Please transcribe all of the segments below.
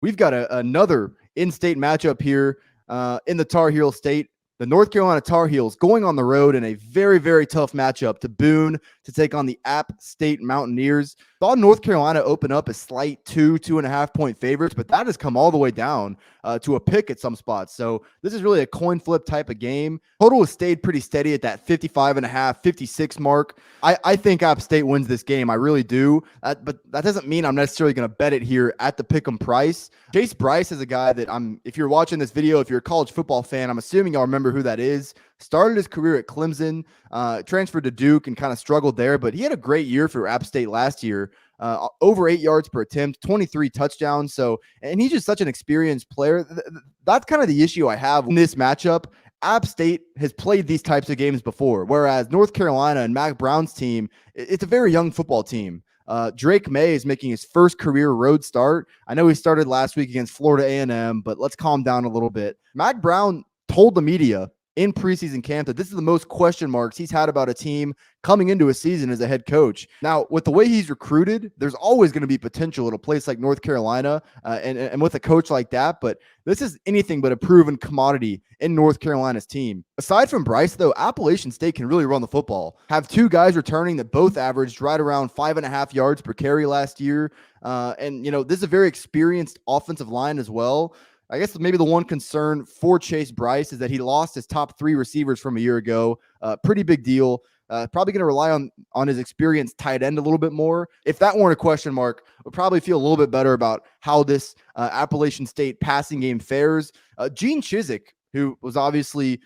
We've got another in-state matchup here in the Tar Heel State. The North Carolina Tar Heels going on the road in a very, very tough matchup to Boone to take on the App State Mountaineers. Saw North Carolina open up a slight 2.5 point favorites, but that has come all the way down to a pick at some spots. So this is really a coin flip type of game. Total has stayed pretty steady at that 55.5, 56 mark. I think App State wins this game. I really do. But that doesn't mean I'm necessarily going to bet it here at the pick'em price. Chase Bryce is a guy that if you're watching this video, if you're a college football fan, I'm assuming y'all remember who that is. Started his career at Clemson, transferred to Duke and kind of struggled there, but he had a great year for App State last year. Over 8 yards per attempt, 23 touchdowns. So, and he's just such an experienced player. That's kind of the issue I have in this matchup. App State has played these types of games before, whereas North Carolina and Mack Brown's team, it's a very young football team. Drake May is making his first career road start. I know he started last week against Florida A&M, but let's calm down a little bit. Mack Brown told the media in preseason camp that this is the most question marks he's had about a team coming into a season as a head coach. Now, with the way he's recruited, there's always going to be potential at a place like North Carolina and with a coach like that, but this is anything but a proven commodity in North Carolina's team. Aside from Bryce, though, Appalachian State can really run the football. Have two guys returning that both averaged right around 5.5 yards per carry last year. And, this is a very experienced offensive line as well. I guess maybe the one concern for Chase Bryce is that he lost his top 3 receivers from a year ago. Pretty big deal. Probably going to rely on his experienced tight end a little bit more. If that weren't a question mark, we'll probably feel a little bit better about how this Appalachian State passing game fares. Gene Chizik, who was obviously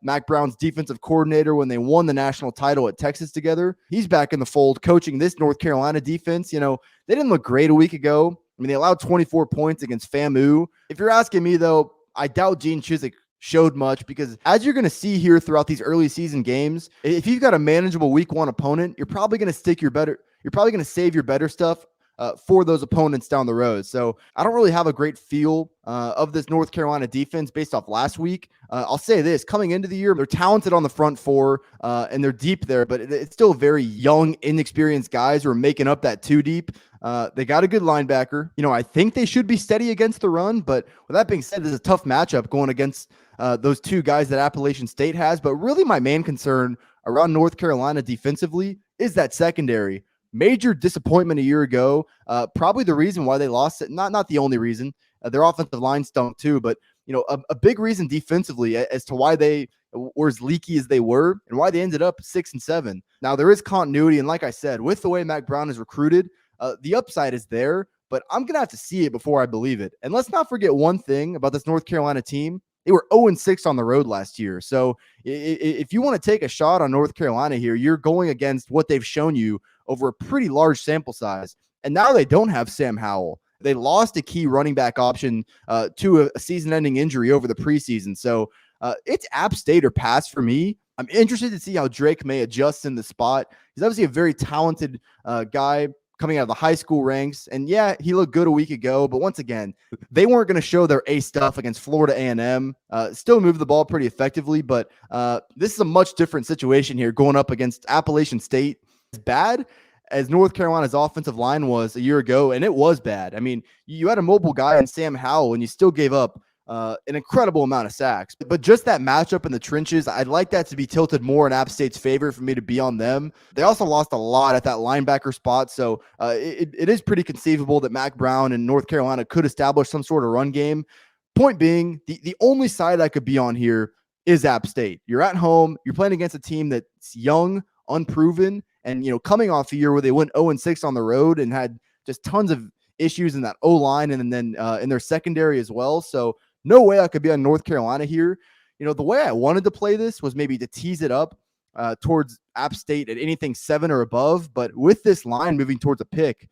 Mack Brown's defensive coordinator when they won the national title at Texas together, he's back in the fold coaching this North Carolina defense. They didn't look great a week ago. I mean, they allowed 24 points against FAMU. If you're asking me, though, I doubt Gene Chizik showed much because as you're going to see here throughout these early season games, if you've got a manageable week 1 opponent, you're probably going to save your better stuff for those opponents down the road. So I don't really have a great feel of this North Carolina defense based off last week. I'll say this, coming into the year, they're talented on the front four and they're deep there, but it's still very young, inexperienced guys who are making up that 2 deep. They got a good linebacker. I think they should be steady against the run, but with that being said, this is a tough matchup going against those 2 guys that Appalachian State has. But really my main concern around North Carolina defensively is that secondary. Major disappointment a year ago. Probably the reason why they lost it. Not the only reason. Their offensive line stunk too, but a big reason defensively as to why they were as leaky as they were and why they ended up 6-7. Now there is continuity, and like I said, with the way Mack Brown is recruited, the upside is there, but I'm gonna have to see it before I believe it. And let's not forget one thing about this North Carolina team. They were 0-6 on the road last year. So if you want to take a shot on North Carolina here, you're going against what they've shown you over a pretty large sample size. And now they don't have Sam Howell. They lost a key running back option to a season-ending injury over the preseason. So it's App State or pass for me. I'm interested to see how Drake May adjust in the spot. He's obviously a very talented guy coming out of the high school ranks. And yeah, he looked good a week ago, but once again, they weren't going to show their ace stuff against Florida A&M. Still moved the ball pretty effectively, but this is a much different situation here going up against Appalachian State. As bad as North Carolina's offensive line was a year ago, and it was bad. I mean, you had a mobile guy in Sam Howell, and you still gave up an incredible amount of sacks. But just that matchup in the trenches, I'd like that to be tilted more in App State's favor for me to be on them. They also lost a lot at that linebacker spot, so it is pretty conceivable that Mack Brown and North Carolina could establish some sort of run game. Point being, the only side I could be on here is App State. You're at home. You're playing against a team that's young, unproven, and coming off a year where they went 0-6 on the road and had just tons of issues in that O-line and then in their secondary as well. So no way I could be on North Carolina here. The way I wanted to play this was maybe to tease it up towards App State at anything 7 or above. But with this line moving towards a pick,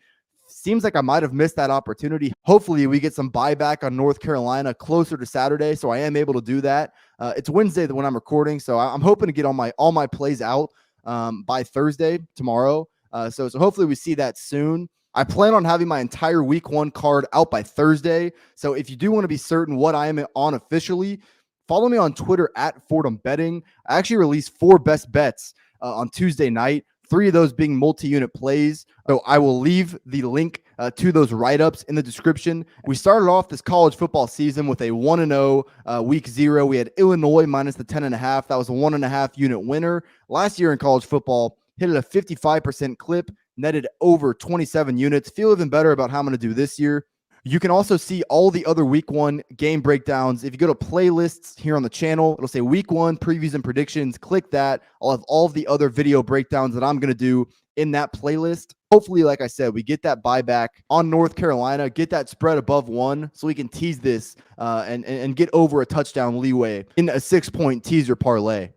seems like I might have missed that opportunity. Hopefully we get some buyback on North Carolina closer to Saturday, so I am able to do that. It's Wednesday when I'm recording, so I'm hoping to get all my plays out by Thursday, tomorrow. So hopefully we see that soon. I plan on having my entire week 1 card out by Thursday. So if you do want to be certain what I am on officially, follow me on Twitter at Fordham Betting. I actually released 4 best bets on Tuesday night 3 of those being multi-unit plays. So I will leave the link to those write-ups in the description. We started off this college football season with a 1-0 week 0. We had Illinois minus the 10.5. That was a 1.5 unit winner. Last year in college football, hit at a 55% clip, netted over 27 units. Feel even better about how I'm going to do this year. You can also see all the other week 1 game breakdowns. If you go to playlists here on the channel, it'll say week 1 previews and predictions. Click that. I'll have all of the other video breakdowns that I'm going to do in that playlist. Hopefully, like I said, we get that buyback on North Carolina, get that spread above 1 so we can tease this and get over a touchdown leeway in a 6-point teaser parlay.